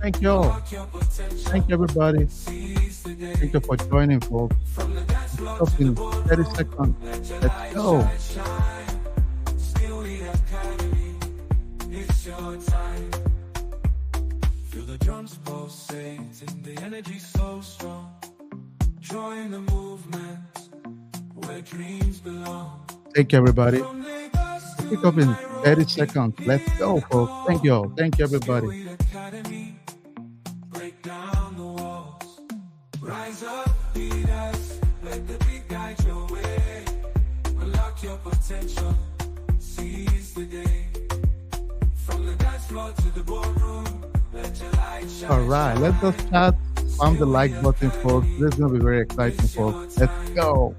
Thank you all. Thank you, everybody. Thank you for joining, folks. Up in 30 seconds. Let's go. Feel the drums pulsating, the energy so strong. Join the movement where dreams belong. Thank you, everybody. From Lagos to Pick up in 30 Nairobi, seconds. Let's go, folks. Thank you all. explore. Thank you, everybody. Skillweed Academy, break down the walls. Rise up, leaders, let the beat guide your way. Unlock your potential, seize the day. From the dance floor to the boardroom, let your light All shine, right. Let's just shine. start. Spam the like Skillweed button, folks. Academy, This is going to be very exciting, it's folks. your Let's time. go.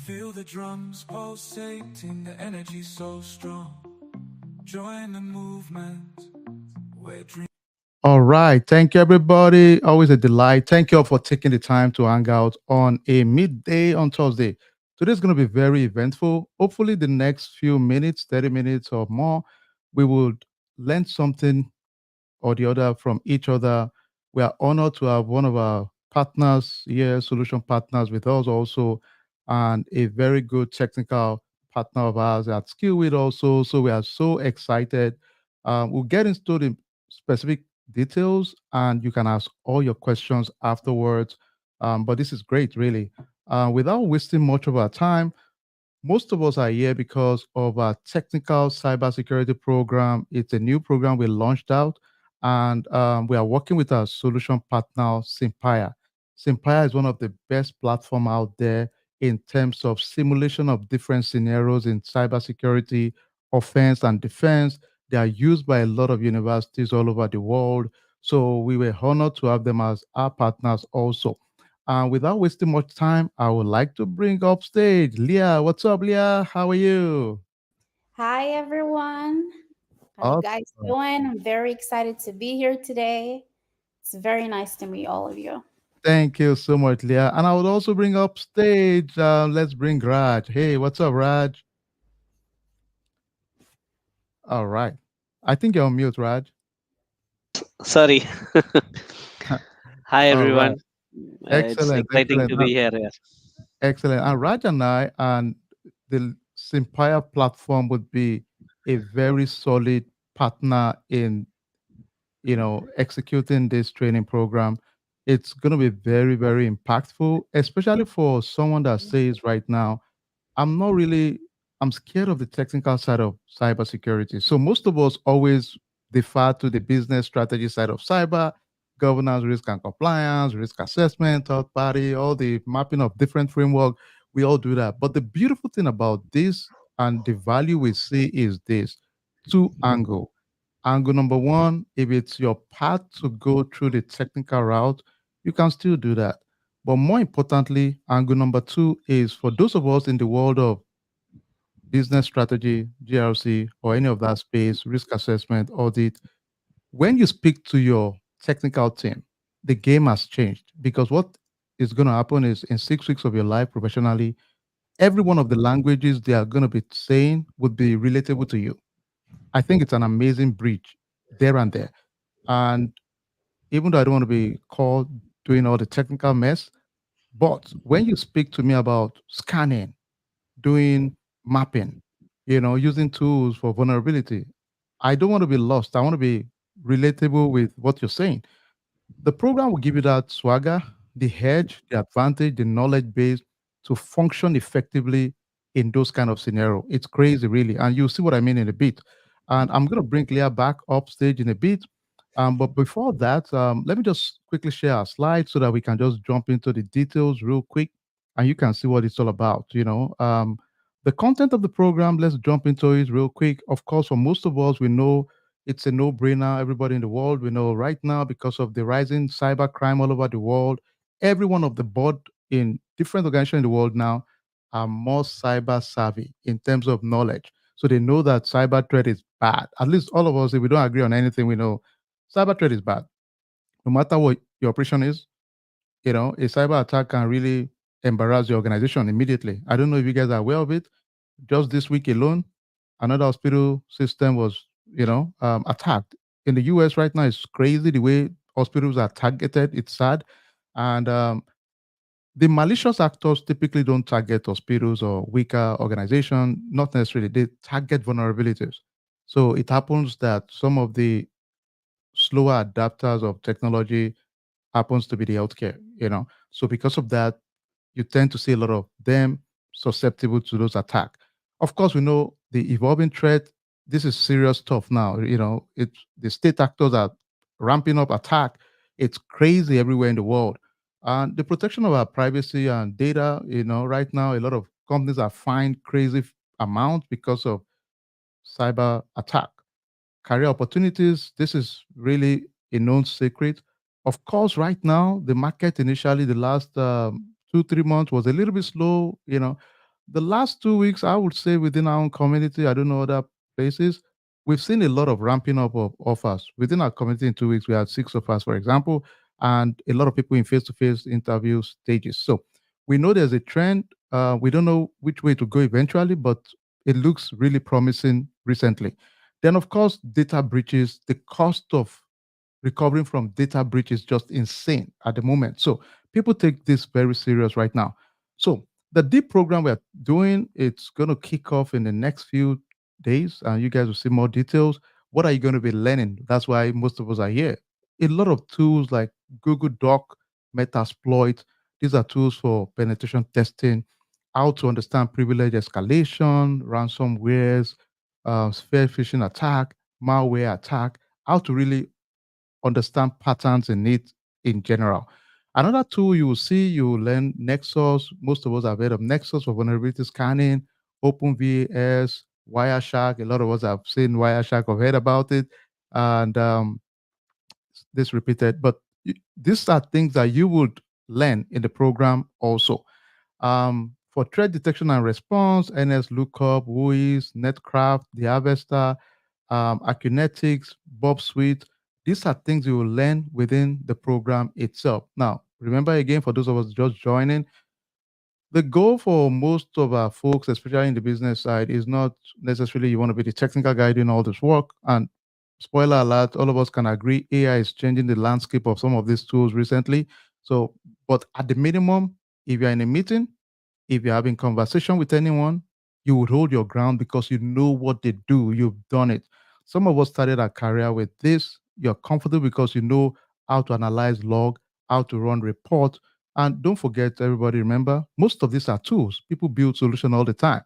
Feel the drums pulsating, the energy so strong. Join the movement where dreams. All right. Thank you, everybody. Always a delight. Thank you all for taking the time to hang out on a midday on Thursday. Today's going to be very eventful. Hopefully, the next few minutes, 30 minutes or more, we would learn something or the other from each other. We are honored to have one of our partners here, solution partners with us also, and a very good technical partner of ours at Skillwith also. So we are so excited. We'll get into the specific details and you can ask all your questions afterwards. But this is great, really. Without wasting much of our time, most of us are here because of our technical cybersecurity program. It's a new program we launched out, and we are working with our solution partner, Simpaya. Simpaya is one of the best platform out there in terms of simulation of different scenarios in cybersecurity, offense, and defense. They are used by a lot of universities all over the world. So we were honored to have them as our partners also. Without wasting much time, I would like to bring up stage Leah. What's up, Leah? How are you? Hi everyone. How you guys Awesome. doing? I'm very excited to be here today. It's very nice to meet all of you. Thank you so much, Leah. And I would also bring up stage. Let's bring Raj. Hey, what's up, Raj? All right. I think you're on mute, Raj. Sorry. Hi All right. everyone. It's Excellent. exciting Excellent. to be here. Yes. Excellent. And Raj and I and the Simpire platform would be a very solid partner in executing this training program. It's going to be very, very impactful, especially for someone that says right now, I'm not really, I'm scared of the technical side of cybersecurity. So most of us always defer to the business strategy side of cyber, governance, risk and compliance, risk assessment, third party, all the mapping of different framework. We all do that. But the beautiful thing about this and the value we see is this two angle. Angle number one, if it's your path to go through the technical route, you can still do that. But more importantly, angle number two is for those of us in the world of business strategy, GRC, or any of that space, risk assessment, audit, when you speak to your technical team, the game has changed because what is going to happen is in 6 weeks of your life professionally, every one of the languages they are going to be saying would be relatable to you. I think it's an amazing bridge there and there. And even though I don't want to be called doing all the technical mess, but when you speak to me about scanning, doing mapping, using tools for vulnerability, I don't want to be lost. I want to be relatable with what you're saying. The program will give you that swagger, the edge, the advantage, the knowledge base to function effectively in those kind of scenario. It's crazy, really, and you'll see what I mean in a bit. And I'm going to bring Leah back up stage in a bit. But before that, let me just quickly share our slides so that we can just jump into the details real quick, and you can see what it's all about. The content of the program. Let's jump into it real quick. Of course, for most of us, we know it's a no-brainer. Everybody in the world, we know right now because of the rising cyber crime all over the world, every one of the board in different organizations in the world now are more cyber savvy in terms of knowledge. So they know that cyber threat is bad. At least all of us, if we don't agree on anything, we know cyber threat is bad. No matter what your operation is, a cyber attack can really embarrass your organization immediately. I don't know if you guys are aware of it. Just this week alone, another hospital system was, attacked. In the US right now, it's crazy the way hospitals are targeted. It's sad. And the malicious actors typically don't target hospitals or weaker organizations, not necessarily. They target vulnerabilities. So it happens that some of the slower adapters of technology happens to be the healthcare. So because of that, you tend to see a lot of them susceptible to those attacks. Of course, we know the evolving threat. This is serious stuff now. It's the state actors are ramping up attack. It's crazy everywhere in the world. And the protection of our privacy and data, right now, a lot of companies are fined crazy amounts because of cyber attack. Career opportunities, this is really a known secret. Of course, right now, the market initially, the last 2, 3 months was a little bit slow. The last 2 weeks, I would say within our own community, I don't know other places, we've seen a lot of ramping up of offers. Within our community in 2 weeks, we had 6 offers, for example, and a lot of people in face to face interview stages. So we know there's a trend. We don't know which way to go eventually, but it looks really promising recently. Then, of course, data breaches, the cost of recovering from data breach is just insane at the moment. So people take this very serious right now. So the deep program we're doing, it's going to kick off in the next few days, and you guys will see more details. What are you going to be learning? That's why most of us are here. A lot of tools like Google Doc, Metasploit. These are tools for penetration testing, how to understand privilege escalation, ransomwares, spear phishing attack, malware attack, how to really understand patterns in it in general. Another tool you will see, you will learn Nexus. Most of us have heard of Nexus for vulnerability scanning, OpenVAS, Wireshark. A lot of us have seen Wireshark or heard about it. And this repeated, but these are things that you would learn in the program also. For threat detection and response, NS Lookup, WUIs, Netcraft, the Harvester, Akunetics, Bob Suite. These are things you will learn within the program itself. Now, remember again, for those of us just joining, the goal for most of our folks, especially in the business side, is not necessarily you want to be the technical guy doing all this work. And spoiler alert, all of us can agree AI is changing the landscape of some of these tools recently. So, but at the minimum, if you're in a meeting, if you're having conversation with anyone, you would hold your ground because you know what they do. You've done it. Some of us started our career with this. You're comfortable because you know how to analyze log, how to run report. And don't forget, everybody, remember, most of these are tools. People build solution all the time.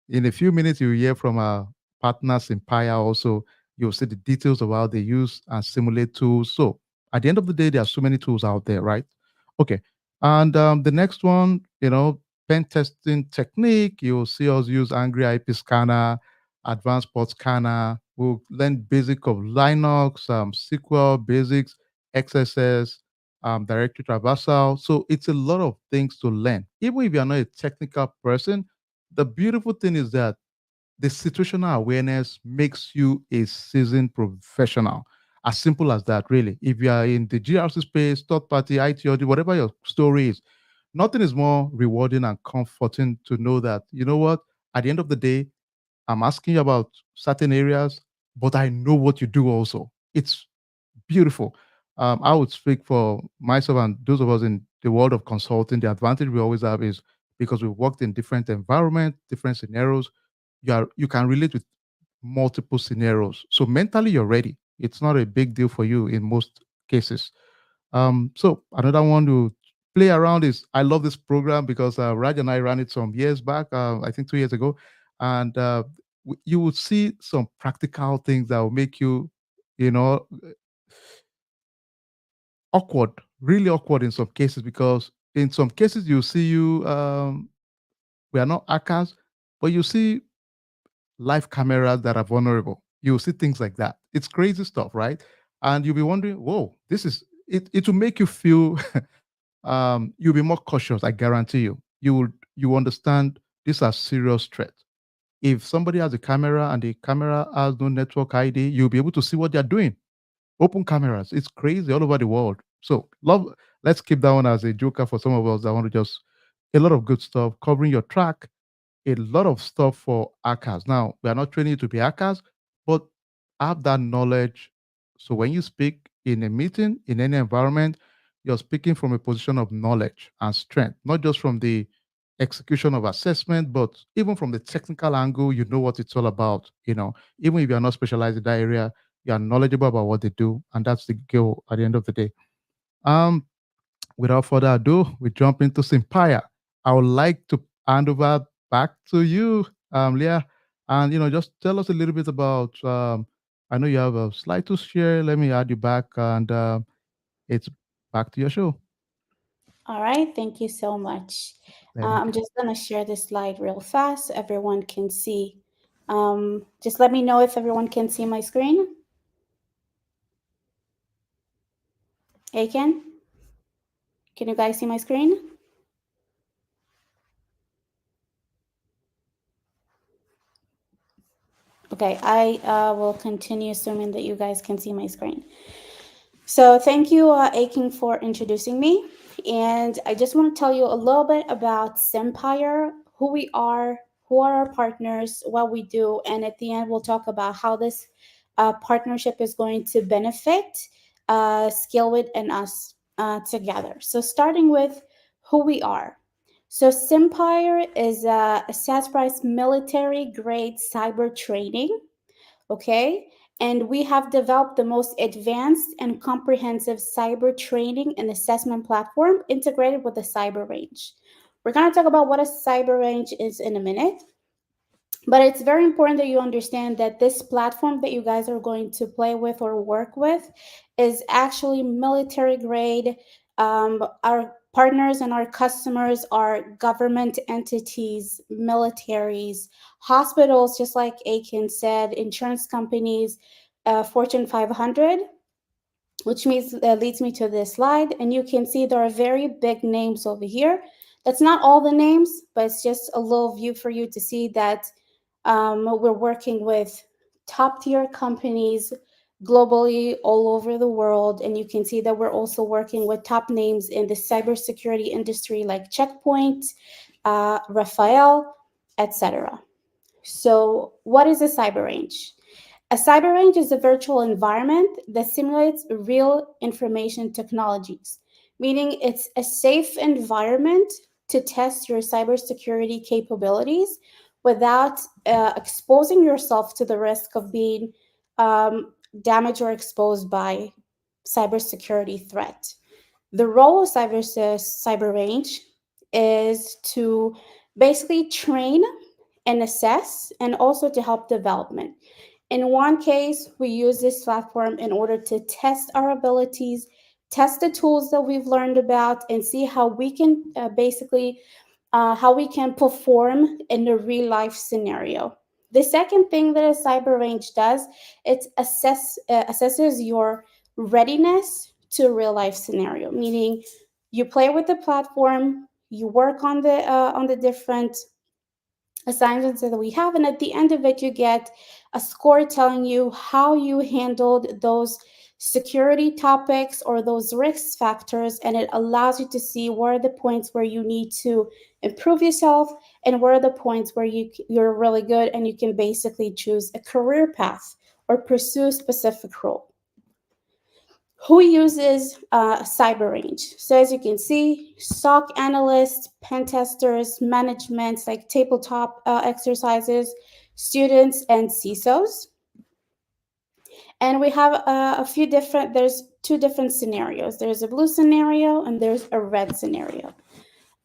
In a few minutes, you'll hear from our partners in Paya also. You'll see the details of how they use and simulate tools. So at the end of the day, there are so many tools out there, right? Okay. And the next one, pen testing technique. You'll see us use Angry IP Scanner, Advanced Port Scanner. We'll learn basic of Linux, SQL basics, XSS, directory traversal. So it's a lot of things to learn. Even if you're not a technical person, the beautiful thing is that the situational awareness makes you a seasoned professional. As simple as that, really. If you are in the GRC space, third party, IT audit, whatever your story is, nothing is more rewarding and comforting to know that, you know what, at the end of the day, I'm asking you about certain areas, but I know what you do also. It's beautiful. I would speak for myself and those of us in the world of consulting. The advantage we always have is because we've worked in different environments, different scenarios. You can relate with multiple scenarios. So mentally, you're ready. It's not a big deal for you in most cases. So another one to play around is I love this program because Raj and I ran it some years back, I think 2 years ago, and you will see some practical things that will make you, you know, awkward, really awkward in some cases because in some cases you see you we are not hackers, but you see live cameras that are vulnerable. You'll see things like that. It's crazy stuff, right? And you'll be wondering, whoa, this is it. It will make you feel you'll be more cautious. I guarantee you. You understand these are serious threats. If somebody has a camera and the camera has no network ID, you'll be able to see what they're doing. Open cameras. It's crazy all over the world. So love. Let's keep that one as a joker for some of us that want to just a lot of good stuff covering your track, a lot of stuff for hackers. Now, we are not training you to be hackers, but have that knowledge. So when you speak in a meeting, in any environment, you're speaking from a position of knowledge and strength, not just from the execution of assessment, but even from the technical angle, you know what it's all about. Even if you're not specialized in that area, you are knowledgeable about what they do. And that's the goal at the end of the day. Um, Without further ado, we jump into Simpire. I would like to hand over back to you, Leah, and just tell us a little bit about. I know you have a slide to share. Let me add you back, and it's back to your show. All right, thank you so much. Let me I'm go. just going to share this slide real fast so everyone can see. Just let me know if everyone can see my screen. Hey, can you guys see my screen? Okay, I will continue assuming that you guys can see my screen. So thank you, Akin, for introducing me. And I just want to tell you a little bit about Sempire, who we are, who are our partners, what we do, and at the end we'll talk about how this partnership is going to benefit Skillwit and us together. So starting with who we are. So Sempire is a SaaS price military grade cyber training. Okay, and we have developed the most advanced and comprehensive cyber training and assessment platform integrated with the cyber range. We're going to talk about what a cyber range is in a minute, but it's very important that you understand that this platform that you guys are going to play with or work with is actually military grade. Our partners and our customers are government entities, militaries, hospitals, just like Akin said, insurance companies, Fortune 500, which means leads me to this slide. And you can see there are very big names over here. That's not all the names, but it's just a little view for you to see that we're working with top tier companies globally all over the world. And you can see that we're also working with top names in the cybersecurity industry like Checkpoint, Rafael, etc. So, what is a cyber range? A cyber range is a virtual environment that simulates real information technologies, meaning it's a safe environment to test your cybersecurity capabilities without exposing yourself to the risk of being damaged or exposed by cybersecurity threat. The role of cyber range is to basically train and assess and also to help development. In one case, we use this platform in order to test our abilities, test the tools that we've learned about, and see how we can how we can perform in a real life scenario. The second thing that a cyber range does, it assesses your readiness to a real life scenario, meaning you play with the platform, you work on the different assignments that we have, and at the end of it you get a score telling you how you handled those security topics or those risk factors, and it allows you to see where are the points where you need to improve yourself and where are the points where you're really good and you can basically choose a career path or pursue a specific role. Who uses cyber range? So as you can see, SOC analysts, pen testers, managements like tabletop exercises, students, and CISOs. And we have a few different, there's two different scenarios. There's a blue scenario and there's a red scenario.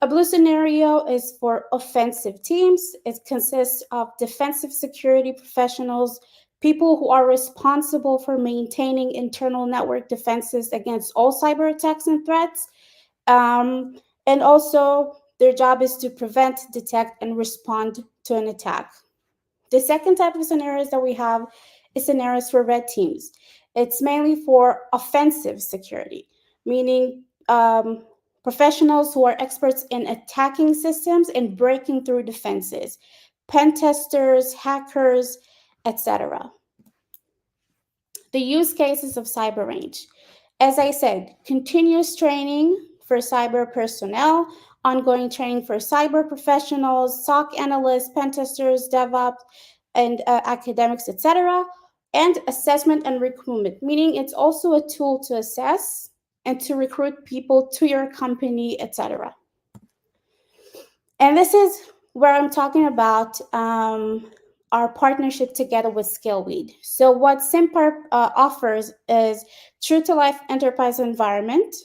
A blue scenario is for offensive teams. It consists of defensive security professionals, people who are responsible for maintaining internal network defenses against all cyber attacks and threats. And also, their job is to prevent, detect, and respond to an attack. The second type of scenarios that we have is scenarios for red teams. It's mainly for offensive security, meaning professionals who are experts in attacking systems and breaking through defenses. pen testers, hackers, etc. The use cases of cyber range. As I said, continuous training for cyber personnel, ongoing training for cyber professionals, SOC analysts, pen testers, DevOps, and academics, etc. And assessment and recruitment, meaning it's also a tool to assess and to recruit people to your company, etc. And this is where I'm talking about our partnership together with Skillweed. So what Simpar offers is true to life enterprise environment,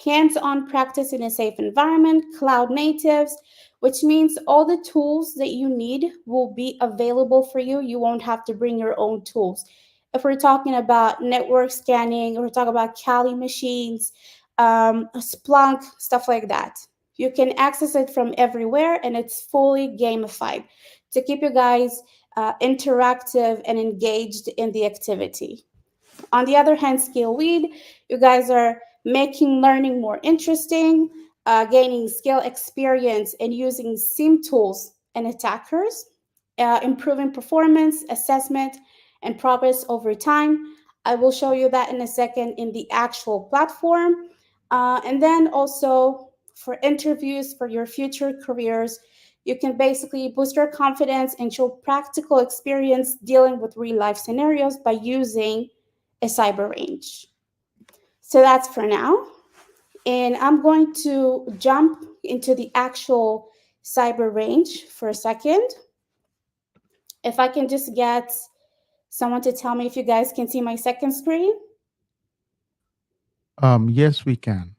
hands-on practice in a safe environment, cloud natives, which means all the tools that you need will be available for you. You won't have to bring your own tools. If we're talking about network scanning, we're talking about Kali machines, Splunk, stuff like that. You can access it from everywhere, and it's fully gamified to keep you guys interactive and engaged in the activity. On the other hand, Skillweed, you guys are making learning more interesting, gaining skill experience, and using SIM tools and attackers, improving performance, assessment, and progress over time. I will show you that in a second in the actual platform. And then also for interviews for your future careers, you can basically boost your confidence and show practical experience dealing with real life scenarios by using a cyber range. So that's for now. And I'm going to jump into the actual cyber range for a second. If I can just get someone to tell me if you guys can see my second screen. Yes, we can.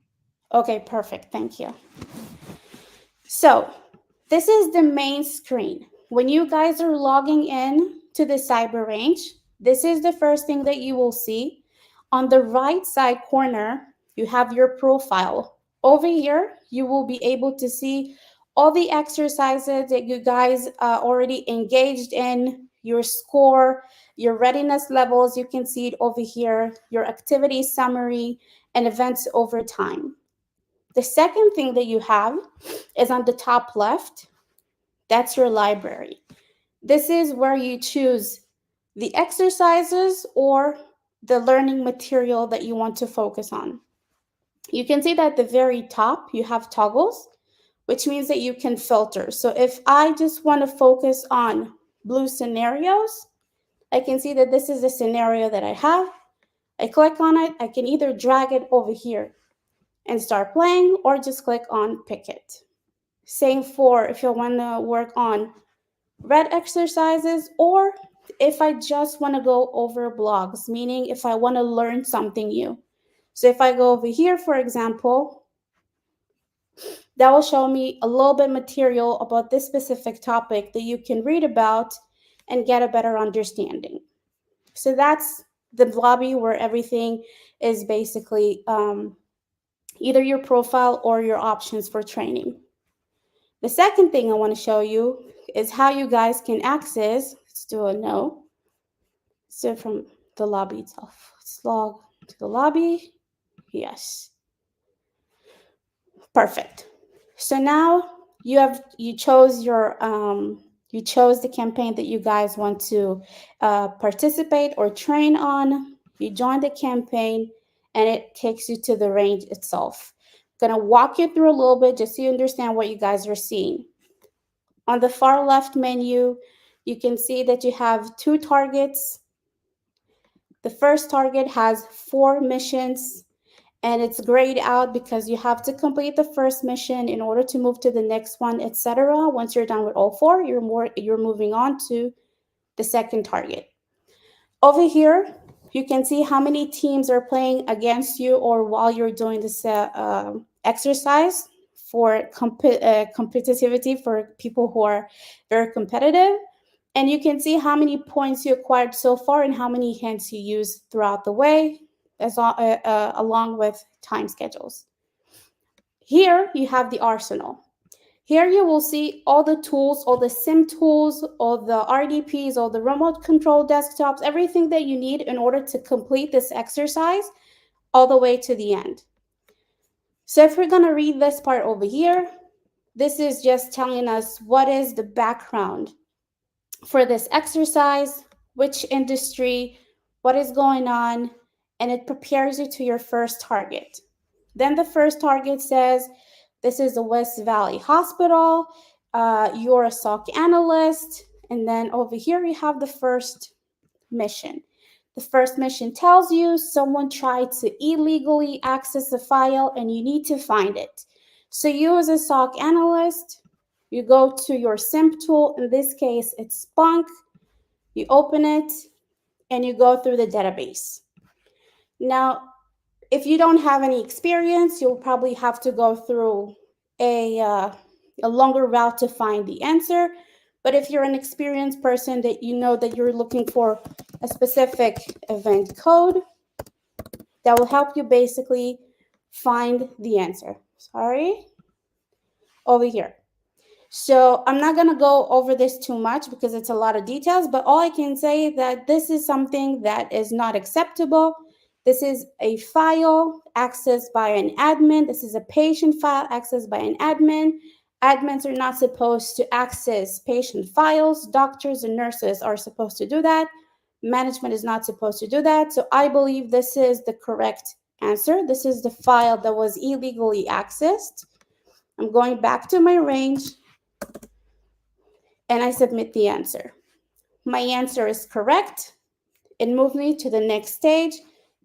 Okay, perfect. Thank you. So this is the main screen. When you guys are logging in to the cyber range, this is the first thing that you will see. On the right side corner, you have your profile. Over here, you will be able to see all the exercises that you guys already engaged in, your score, your readiness levels. You can see it over here, your activity summary, and events over time. The second thing that you have is on the top left. That's your library. This is where you choose the exercises or the learning material that you want to focus on. You can see that at the very top, you have toggles, which means that you can filter. So if I just want to focus on blue scenarios, I can see that this is the scenario that I have. I click on it. I can either drag it over here and start playing or just click on pick it. Same for if you want to work on red exercises or if I just want to go over blogs, meaning if I want to learn something new. So if I go over here, for example, that will show me a little bit material about this specific topic that you can read about and get a better understanding. So that's the lobby where everything is basically either your profile or your options for training. The second thing I want to show you is how you guys can access. Let's do a no. So from the lobby itself, let's log to the lobby. Yes. Perfect. So now you chose the campaign that you guys want to participate or train on. You join the campaign, and it takes you to the range itself. I'm gonna walk you through a little bit just so you understand what you guys are seeing. On the far left menu, you can see that you have two targets. The first target has 4 missions, and it's grayed out because you have to complete the first mission in order to move to the next one, etc. Once you're done with all 4, you're moving on to the second target. Over here, you can see how many teams are playing against you or while you're doing this exercise for competitivity for people who are very competitive. And you can see how many points you acquired so far and how many hints you used throughout the way, along with time schedules. Here you have the arsenal. Here you will see all the tools, all the SIM tools, all the RDPs, all the remote control desktops, everything that you need in order to complete this exercise all the way to the end. So if we're going to read this part over here, this is just telling us what is the background for this exercise, which industry, what is going on, and it prepares you to your first target. Then the first target says, this is the West Valley Hospital, you're a SOC analyst, and then over here you have the first mission. The first mission tells you someone tried to illegally access a file and you need to find it. So you as a SOC analyst, you go to your SIMP tool. In this case, it's Splunk. You open it and you go through the database. Now, if you don't have any experience, you'll probably have to go through a, uh, a longer route to find the answer. But if you're an experienced person that you know that you're looking for a specific event code, that will help you basically find the answer. Sorry, over here. So I'm not going to go over this too much because it's a lot of details, but all I can say is that this is something that is not acceptable. This is a file accessed by an admin. This is a patient file accessed by an admin. Admins are not supposed to access patient files. Doctors and nurses are supposed to do that. Management is not supposed to do that. So I believe this is the correct answer. This is the file that was illegally accessed. I'm going back to my range and I submit the answer. My answer is correct. It moved me to the next stage,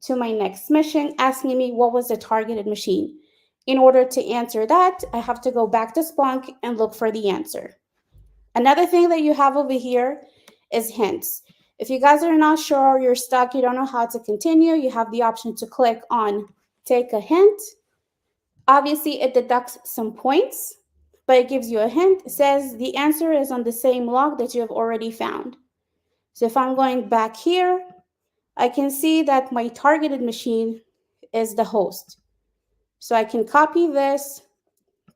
to my next mission, asking me what was the targeted machine. In order to answer that, I have to go back to Splunk and look for the answer. Another thing that you have over here is hints. If you guys are not sure, you're stuck, you don't know how to continue, you have the option to click on take a hint. Obviously, it deducts some points, but it gives you a hint. It says the answer is on the same log that you have already found. So if I'm going back here, I can see that my targeted machine is the host. So I can copy this,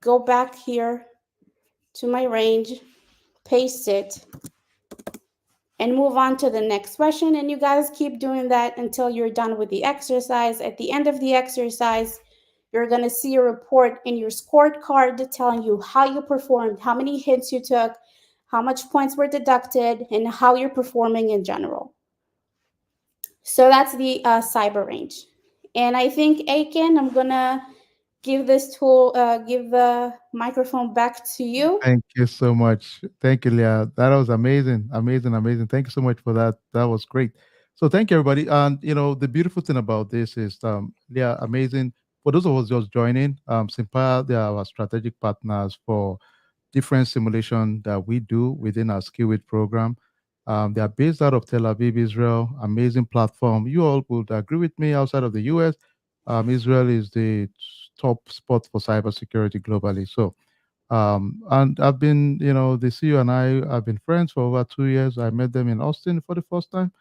go back here to my range, paste it, and move on to the next question. And you guys keep doing that until you're done with the exercise. At the end of the exercise, you're going to see a report in your scorecard telling you how you performed, how many hits you took, how much points were deducted, and how you're performing in general. So that's the cyber range. And I think, Aiken, I'm going to give the microphone back to you. Thank you so much. Thank you, Leah. That was amazing, amazing, amazing. Thank you so much for that. That was great. So thank you, everybody. And the beautiful thing about this is, Leah, amazing. For those of us just joining, Simpa, they are our strategic partners for different simulation that we do within our SkillWith program. They are based out of Tel Aviv, Israel. Amazing platform. You all would agree with me. Outside of the US, Israel is the top spot for cybersecurity globally. So and I've been, the CEO and I have been friends for over 2 years. I met them in Austin for the first time,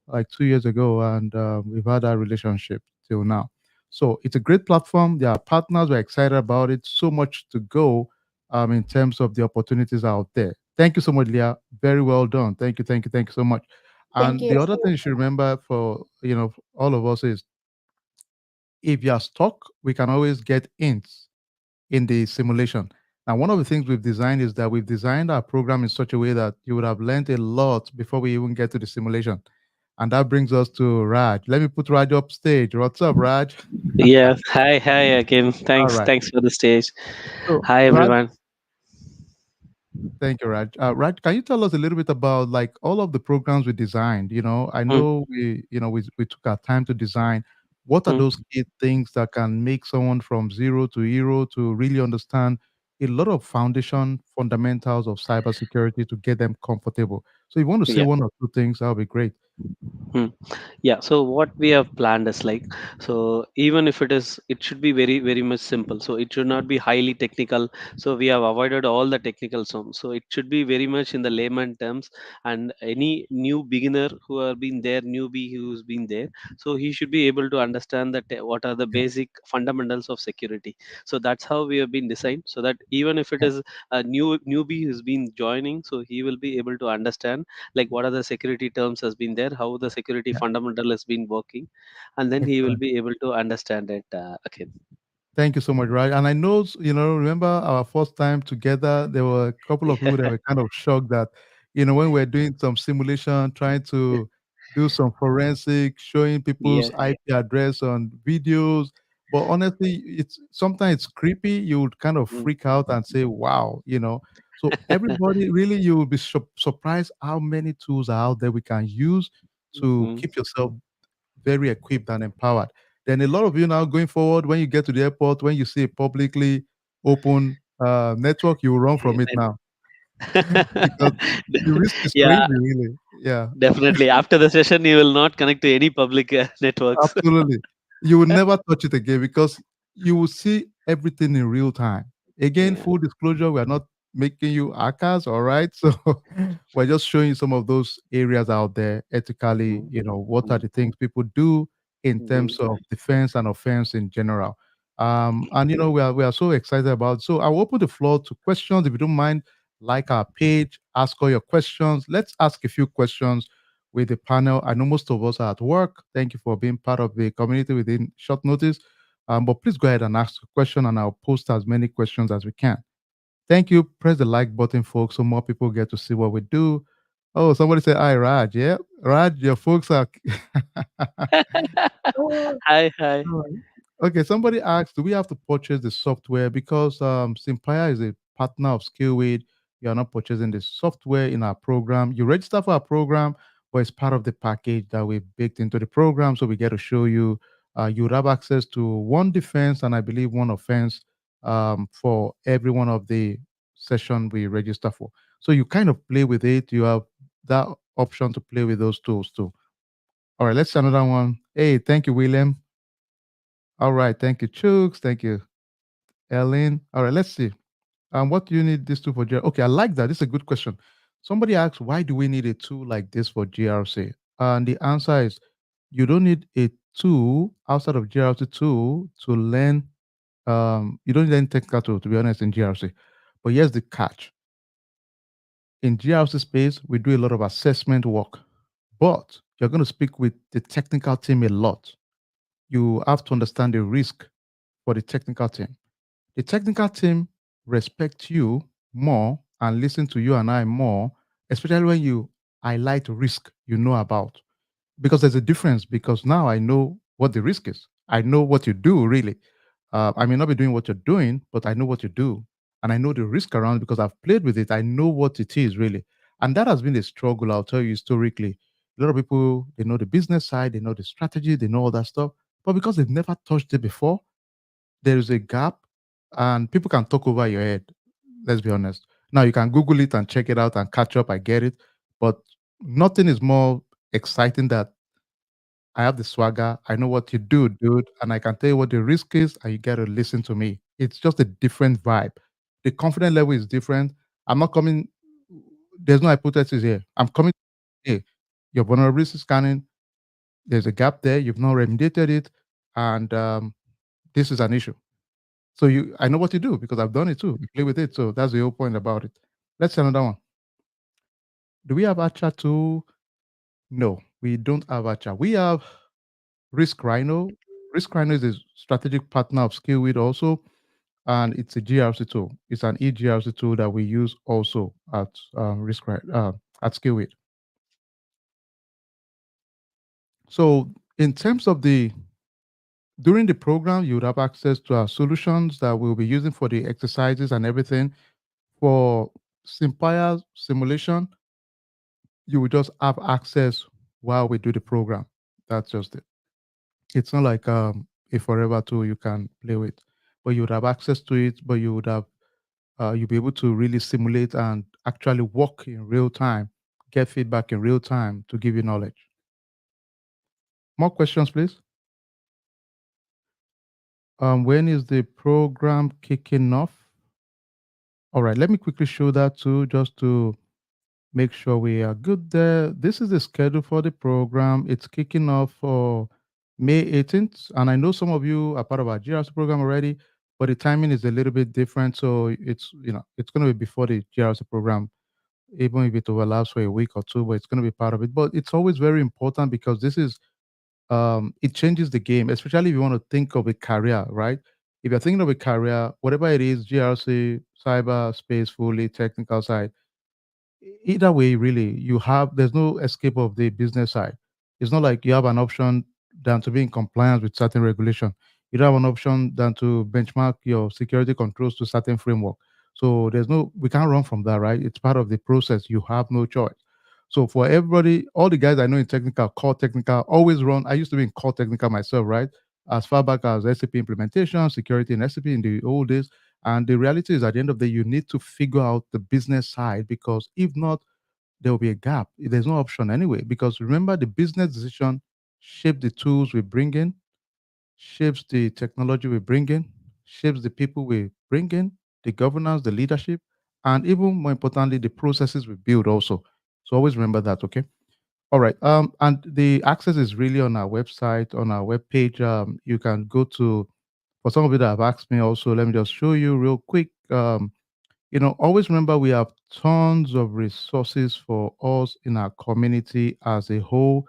like 2 years ago, and we've had our relationship till now. So it's a great platform. There are partners. We're excited about it. So much to go in terms of the opportunities out there. Thank you so much, Leah. Very well done. Thank you, thank you, thank you so much. Thank And you. the other thing you should remember for all of us is if you're stuck, we can always get hints in the simulation. Now, one of the things we've designed is that we've designed our program in such a way that you would have learned a lot before we even get to the simulation. And that brings us to Raj. Let me put Raj up stage. What's up, Raj? Yeah. Hi again. All Thanks. right. Thanks for the stage. So, Hi, Raj, everyone. thank you, Raj. Raj, can you tell us a little bit about like all of the programs we designed? I Mm, know we took our time to design. What are mm. those key things that can make someone from zero to hero to really understand a lot of foundation fundamentals of cybersecurity to get them comfortable? So, if you want to say Yeah. one or two things, that would be great. Mm. Yeah, so what we have planned is like, so even if it should be very very much simple, so it should not be highly technical. So we have avoided all the technical terms, so it should be very much in the layman terms. And any new beginner who have been there, newbie who's been there, so he should be able to understand that what are the Yeah, basic fundamentals of security. So that's how we have been designed, so that even if it yeah, is a newbie who's been joining, so he will be able to understand like what are the security terms has been there, how the security yeah. fundamental has been working, and then he will Excellent. be able to understand it again. Thank you so much, Raj. And I know, remember our first time together, there were a couple of people that Yeah. were kind of shocked that, when we're doing some simulation, trying to do some forensic, showing people's Yeah. IP address on videos. But honestly, it's sometimes it's creepy. You would kind of Mm. freak out and say, wow. So everybody really, you will be surprised how many tools are out there we can use to Mhm. keep yourself very equipped and empowered. Then a lot of you now going forward, when you get to the airport, when you see a publicly open network, you will run from it now because the risk is crazy, Yeah, really. Yeah. definitely. After the session, you will not connect to any public networks. Absolutely. You will never touch it again because you will see everything in real time. Again, Yeah. full disclosure, we are not making you hackers, all right? So we're just showing you some of those areas out there ethically, Mm, what are mm, the things people do in mhm. terms of defense and offense in general. And we are so excited about. So I'll open the floor to questions. If you don't mind, like our page, ask all your questions. Let's ask a few questions with the panel. I know most of us are at work. Thank you for being part of the community within short notice. But please go ahead and ask a question, and I'll post as many questions as we can. Thank you. Press the like button, folks, so more people get to see what we do. Oh, somebody said, "Hi, Raj." Yeah, Raj, your folks are. Hi, hi. Alright. Okay, somebody asked, do we have to purchase the software? Because Simpire is a partner of Skillwade. You are not purchasing the software in our program. You register for our program, but it's part of the package that we baked into the program. So we get to show you, you would have access to one defense and I believe one offense for every one of the session we register for. So you kind of play with it. You have that option to play with those tools too. All right, let's see another one. Hey, thank you, William. All right. Thank you, Chooks. Thank you, Ellen. All right. Let's see. What do you need this tool for? Okay, I like that. This is a good question. Somebody asked, why do we need a tool like this for GRC? And the answer is, you don't need a tool outside of GRC tool to learn. You don't need any technical tool, to be honest, in GRC. But here's the catch. In GRC space, we do a lot of assessment work, but you're going to speak with the technical team a lot. You have to understand the risk for the technical team. The technical team respect you more and listen to you and I more, especially when you highlight risk you know about. Because there's a difference, because now I know what the risk is. I know what you do, really. I may not be doing what you're doing, but I know what you do. And I know the risk around it because I've played with it. I know what it is, really. And that has been a struggle, I'll tell you historically. A lot of people, they know the business side, they know the strategy, they know all that stuff. But because they've never touched it before, there is a gap and people can talk over your head. Let's be honest. Now you can Google it and check it out and catch up. I get it. But nothing is more exciting that I have the swagger. I know what you do, dude. And I can tell you what the risk is, and you got to listen to me. It's just a different vibe. The confidence level is different. I'm not coming, there's no hypothesis here. I'm coming, hey, your vulnerability scanning, there's a gap there. You've not remediated it. And this is an issue. So I know what you do because I've done it too. You play with it. So that's the whole point about it. Let's see another one. Do we have Acha too? No, we don't have Acha. We have Risk Rhino. Risk Rhino is a strategic partner of Skillwid also, and it's a GRC tool. It's an eGRC tool that we use also at Skillwid. So in terms of during the program, you would have access to our solutions that we'll be using for the exercises and everything. For Simpire simulation, you will just have access while we do the program. That's just it. It's not like a forever tool you can play with, but you would have access to it. But you'll be able to really simulate and actually work in real time, get feedback in real time to give you knowledge. More questions, please. When is the program kicking off? All right, let me quickly show that too, just to make sure we are good there. This is the schedule for the program. It's kicking off for May 18th. And I know some of you are part of our GRC program already, but the timing is a little bit different. So it's going to be before the GRC program, even if it overlaps for a week or two, but it's going to be part of it. But it's always very important because it changes the game, especially if you want to think of a career, right? If you're thinking of a career, whatever it is, GRC, cyber, space, fully technical side, either way, really, there's no escape of the business side. It's not like you have an option than to be in compliance with certain regulation. You don't have an option than to benchmark your security controls to certain framework. So we can't run from that, right? It's part of the process. You have no choice. So for everybody, all the guys I know in technical, core technical, always run. I used to be in core technical myself, right? As far back as SAP implementation, security in SAP in the old days. And the reality is, at the end of the day, you need to figure out the business side, because if not, there will be a gap. There's no option anyway. Because remember, the business decision shapes the tools we bring in, shapes the technology we bring in, shapes the people we bring in, the governance, the leadership, and even more importantly, the processes we build also. So always remember that, okay? All right. And the access is really on our website, on our webpage. You can go to, for some of you that have asked me also, let me just show you real quick. Always remember we have tons of resources for us in our community as a whole.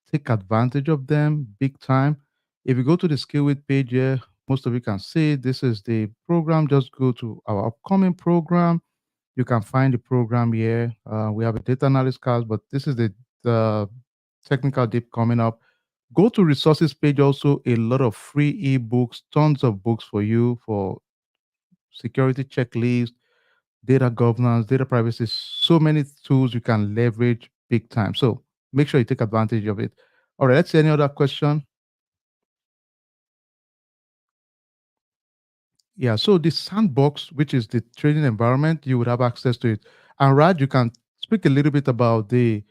Take advantage of them big time. If you go to the skill with page here, most of you can see this is the program. Just go to our upcoming program. You can find the program here. We have a data analyst class, but this is the technical dip coming up. Go to resources page also, a lot of free ebooks, tons of books for you for security checklist, data governance, data privacy, so many tools you can leverage big time. So make sure you take advantage of it. All right, let's see any other question. Yeah, so the sandbox, which is the training environment, you would have access to it. And Raj, you can speak a little bit about the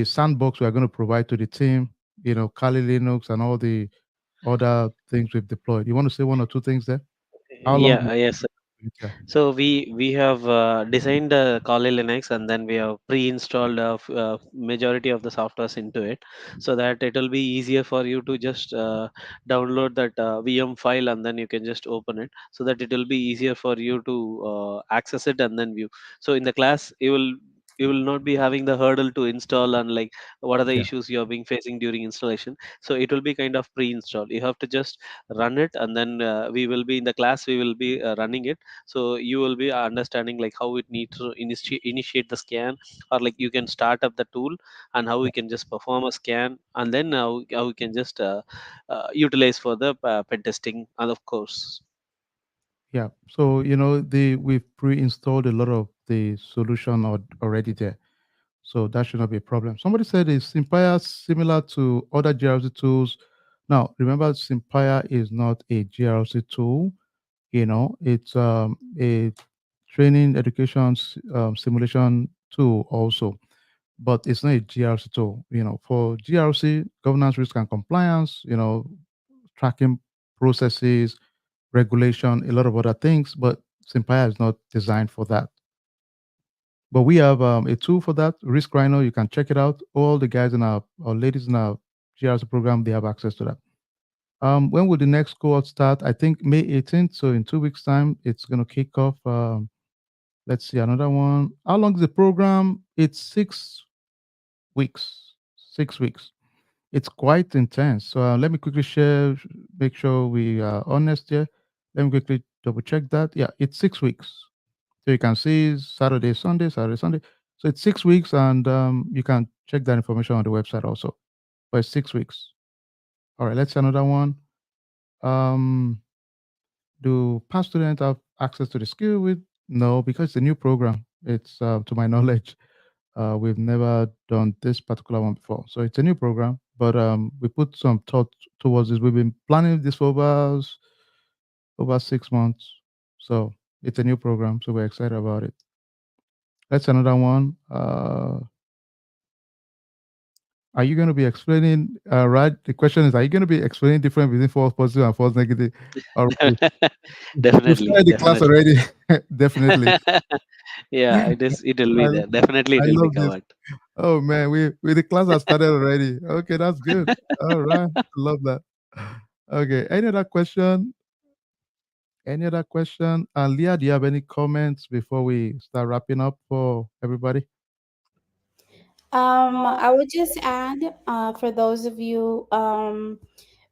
sandbox we are going to provide to the team, Kali Linux and all the other things we've deployed. You want to say one or two things there? How long do Yeah, yes. you yeah, So we have designed Kali Linux, and then we have pre-installed majority of the softwares into it, so that it will be easier for you to just download that VM file, and then you can just open it, so that it will be easier for you to access it and then view. So in the class, you will not be having the hurdle to install, and like what are the yeah, issues you are being facing during installation. So it will be kind of pre-installed. You have to just run it, and then we will be in the class, we will be running it, so you will be understanding like how it needs to initiate the scan, or like you can start up the tool, and how we yeah, can just perform a scan, and then how we can just utilize for the pen testing, and of course. yeah. So we've pre-installed a lot of the solution already there. So that should not be a problem. Somebody said is Simpaya similar to other GRC tools? Now, remember, Simpaya is not a GRC tool. It's a training education simulation tool also, but it's not a GRC tool. For GRC, governance, risk, and compliance, tracking processes, regulation, a lot of other things, but Simpaya is not designed for that. But we have a tool for that, Risk Rhino. You can check it out. All the guys in our or ladies in our GRC program, they have access to that. When will the next cohort start? I think May 18th. So in 2 weeks' time, it's going to kick off. Let's see another one. How long is the program? It's 6 weeks. 6 weeks. It's quite intense. So let me quickly share, make sure we are honest here. Let me quickly double check that. Yeah, it's 6 weeks. So you can see Saturday, Sunday, Saturday, Sunday. So it's 6 weeks, and you can check that information on the website also. But it's 6 weeks. All right, let's see another one. Um, do past students have access to the skill with? No, because it's a new program. It's to my knowledge, we've never done this particular one before. So it's a new program, but we put some thought towards this. We've been planning this for over 6 months. So it's a new program, so we're excited about it. That's another one. Are you going to be explaining, right? The question is, are you going to be explaining difference between false positive and false negative? All right. You've Definitely, started the class definitely. already. Definitely. Yeah, it will be I, there, definitely I it will be love this. covered. Oh man, we the class has started already. Okay, that's good. All right. Love that. Okay. Any other question? Any other question? And Leah, do you have any comments before we start wrapping up for everybody? I would just add, for those of you,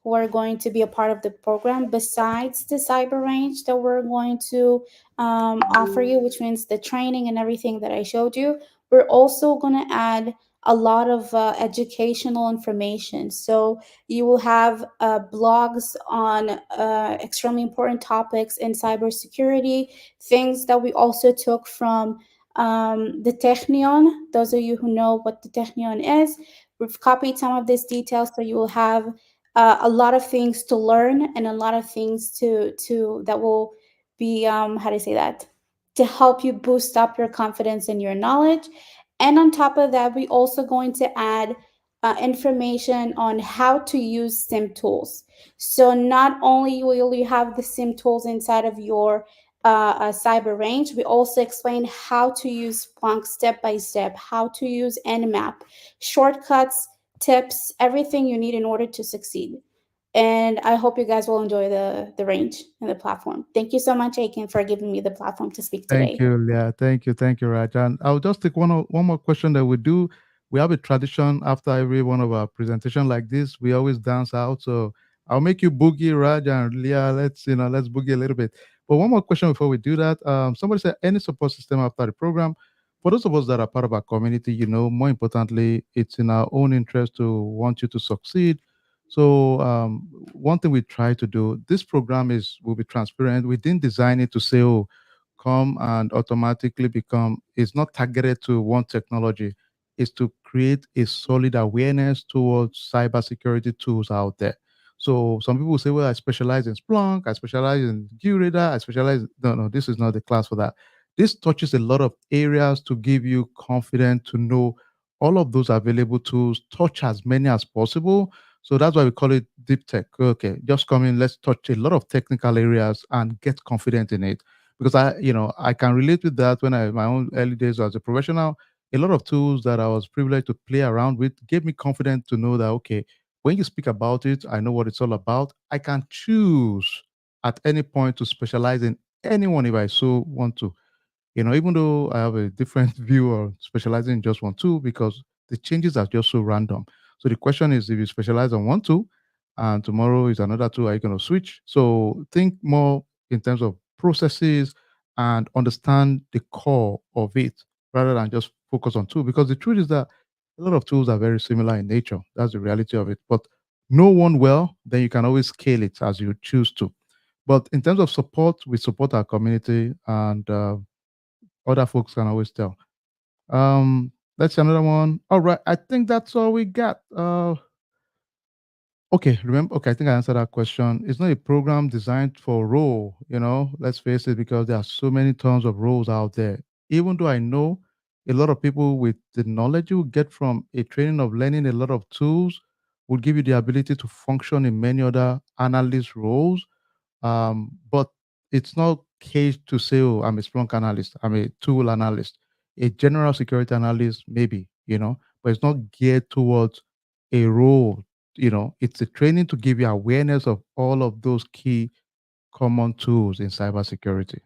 who are going to be a part of the program. Besides the cyber range that we're going to offer you, which means the training and everything that I showed you, we're also going to add a lot of educational information. So you will have blogs on extremely important topics in cybersecurity, things that we also took from the Technion. Those of you who know what the Technion is, we've copied some of these details, so you will have a lot of things to learn and a lot of things to that will be how do I say that, to help you boost up your confidence and your knowledge. And on top of that, we also going to add information on how to use sim tools. So not only will you have the sim tools inside of your cyber range, we also explain how to use Splunk step by step, how to use Nmap, shortcuts, tips, everything you need in order to succeed. And I hope you guys will enjoy the range and the platform. Thank you so much, Aiken, for giving me the platform to speak Thank today. you, Leah. Thank you, Raj. And I'll just take one more question that we do. We have a tradition after every one of our presentation like this. We always dance out. So I'll make you boogie, Raj and Leah. Let's boogie a little bit. But one more question before we do that. Somebody said any support system after the program. For those of us that are part of our community, more importantly, it's in our own interest to want you to succeed. So one thing we try to do, this program will be transparent. We didn't design it to say, oh, come and automatically become, it's not targeted to one technology. It's to create a solid awareness towards cybersecurity tools out there. So some people say, well, I specialize in Splunk, I specialize in QRadar, I specialize. No, this is not the class for that. This touches a lot of areas to give you confidence to know all of those available tools, touch as many as possible. So that's why we call it deep tech. Okay, just come in, let's touch a lot of technical areas and get confident in it, because I can relate with that. When I my own early days as a professional, a lot of tools that I was privileged to play around with gave me confidence to know that, okay, when you speak about it, I know what it's all about. I can choose at any point to specialize in anyone if I so want to. Even though I have a different view of specializing in just one tool, because the changes are just so random. So the question is, if you specialize on one tool and tomorrow is another tool, are you going to switch? So think more in terms of processes and understand the core of it rather than just focus on tool. Because the truth is that a lot of tools are very similar in nature. That's the reality of it. But know one well, then you can always scale it as you choose to. But in terms of support, we support our community, and other folks can always tell. Let's see another one. All right, I think that's all we got. Okay, remember. Okay, I think I answered that question. It's not a program designed for role. Let's face it, because there are so many tons of roles out there. Even though I know a lot of people with the knowledge you get from a training of learning a lot of tools will give you the ability to function in many other analyst roles, but it's not caged to say, oh, I'm a Splunk analyst, I'm a tool analyst, a general security analyst, maybe, but it's not geared towards a role. It's a training to give you awareness of all of those key common tools in cybersecurity.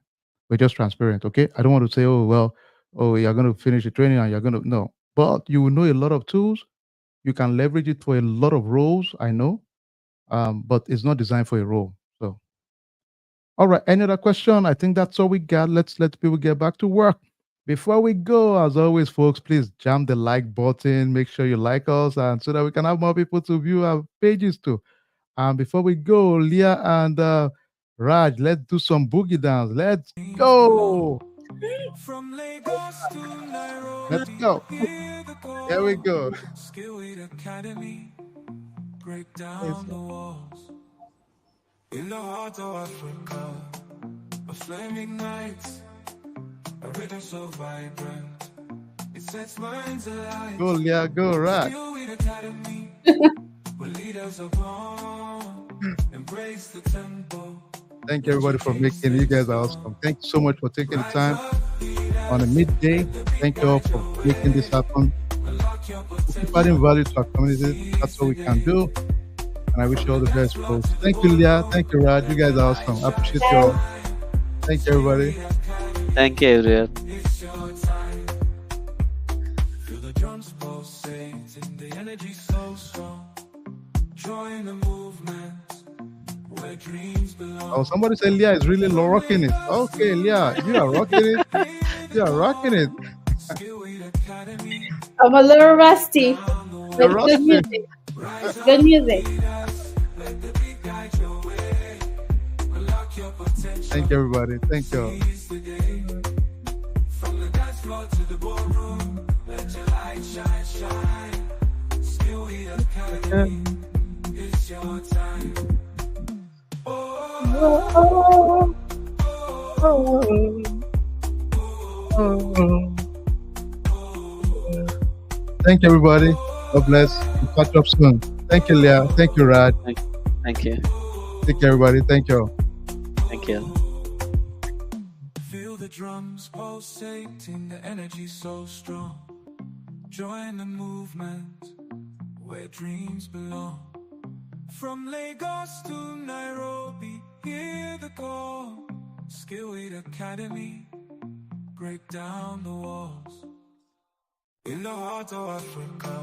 We're just transparent, okay? I don't want to say, oh, well, oh, you're going to finish the training and you're going to, no. But you will know a lot of tools. You can leverage it for a lot of roles, I know, but it's not designed for a role. So all right. Any other question? I think that's all we got. Let's let people get back to work. Before we go, as always, folks, please jam the like button. Make sure you like us, and so that we can have more people to view our pages too. And before we go, Leah and Raj, let's do some boogie dance. Let's go. From Lagos to Let's Nairobi, go. hear the Here we call. go. Skillway Academy, break Yes. down the walls. In the heart of Africa, a flame ignites, a rhythm so vibrant. It sets minds alight. Go, Leah. Go, Raj. Skillway Academy, where leaders are born. Embrace the tempo. Thank you, Let your everybody, for king making. You stay guys are awesome. strong. Thank you so much for taking the Rise time up, on a leaders. midday. Let the beat Thank you all guide for your making way. this happen. Unlock your We keep adding potential. value to our community. That's Seize all the we can day. do. And I wish From you all the the dance best, floor folks. to the Thank you, Leah. Thank you, boardroom, Raj. You let guys the are light awesome. I shine appreciate you Bye. all. bright. Thank you, everybody. Skillway Academy, Thank you, everyone. it's your time. Feel the drums pulsate and the energy so strong. Join the movement where dreams Oh, belong. somebody said Leah is really low From rocking it. Lagos to Okay, Leah, you are rocking it. Nairobi, the You are rocking it. call. Skillweed Academy, I'm a little break rusty, down the but You're good walls. rusty. music. Rise Good up, music. leaders, let the beat guide your way. Unlock your Thank potential, you, everybody. Thank you. seize the day. From the dance floor to the boardroom, let your light shine, shine. Skillweed Academy, it's your time. Oh, oh, oh. Thank you, everybody. God bless. We'll catch up soon. Thank you, Leah. Thank you, Rad. Thank, thank you. Thank you, everybody. Thank you. Thank you. Feel the drums pulsating, the energy so strong. Join the movement where dreams belong. From Lagos to Nairobi, hear the call. Skillweed Academy, break down the walls. In the heart of Africa,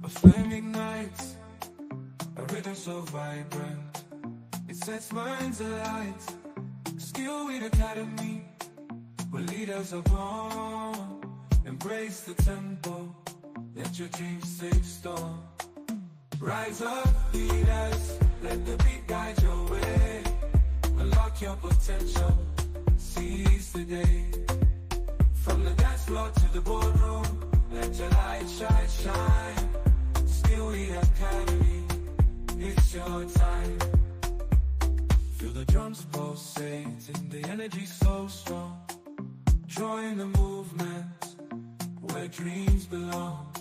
a flame ignites, a rhythm so vibrant, it sets minds alight. Skillweed Academy, where leaders are born. Embrace the tempo, let your dreams take storm. Rise up, leaders, let the beat guide your way. Unlock your potential, seize the day. From the dance floor to the boardroom, let your light shine, shine. Skillweed Academy, it's your time. Feel the drums pulsating, the energy so strong. Join the movement where dreams belong.